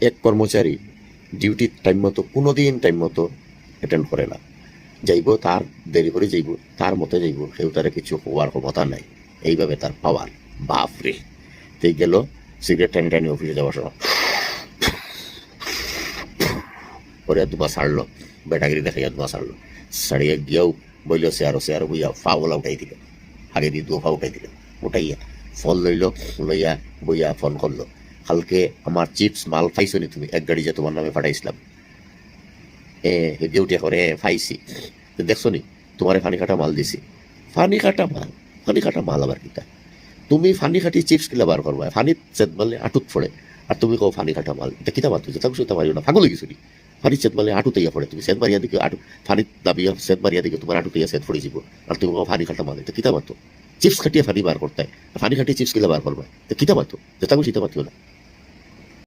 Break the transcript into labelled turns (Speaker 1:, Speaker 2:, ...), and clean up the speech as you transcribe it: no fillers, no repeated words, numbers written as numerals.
Speaker 1: এক কর্মচারী duty time মতো কোনোদিন টাইম মতো অ্যাটেন্ড করে না, যাইব তার দেরি করে যাইব, তার মতো যাইব, সেও তার কিছু হওয়ার ক্ষমতা নাই, এইভাবে তার পাওয়ার। বাপ রে! তাই গেল সিগারেট টানি টানি অফিসে যাওয়ার সময় করে দুমা ছাড়লো, বেটাগিরি দেখাইয়া দুমা ছাড়লো, ছাড়িয়ে গিয়াও বইল চেয়ারো বইয়া ফাওলা উঠাই দিল, আগে দিয়ে দু ফা উঠাই দিল, উঠাইয়া ফল লইল, লইয়া বইয়া ফোন করলো, কালকে আমার চিপস মাল পাইছো নি তুমি? এক গাড়ি যে তোমার নামে পাঠাইছিলাম, ডিউটি করে পাইছি, দেখছো নি তোমারে ফানি কাটা মাল দিছি। ফানি কাটা মাল? ফানি কাটা মাল আবার কিতা? তুমি ফানি কাটি চিপস কিলা বার করবা, ফানি চেত মারলে আটুত ফোড়ে, আর তুমি কো ফানি কাটা মাল, এটা কিতা মারতো? যেটা খুশি মারিও না, পাগল গেছো নি? ফানি চেত মারলে আটুতে ইয়া ফোড়ে, তুমি সেদ মারিয়া দিকে আটু, ফানি দাবিয়া সেদ মারিয়া দিকে তোমার আটুতে ইয়া সেদ ফোড়ে যাব, আর তুমি কো ফানি কাটা মাল, এটা কিতা মারতো? চিপস খাটিয়ে ফানি বার করতে হয়, ফানি কাটিয়ে চিপস কিলা বার করবা, এটা কিতা মারতো? যেটা খুশি মারতিও না।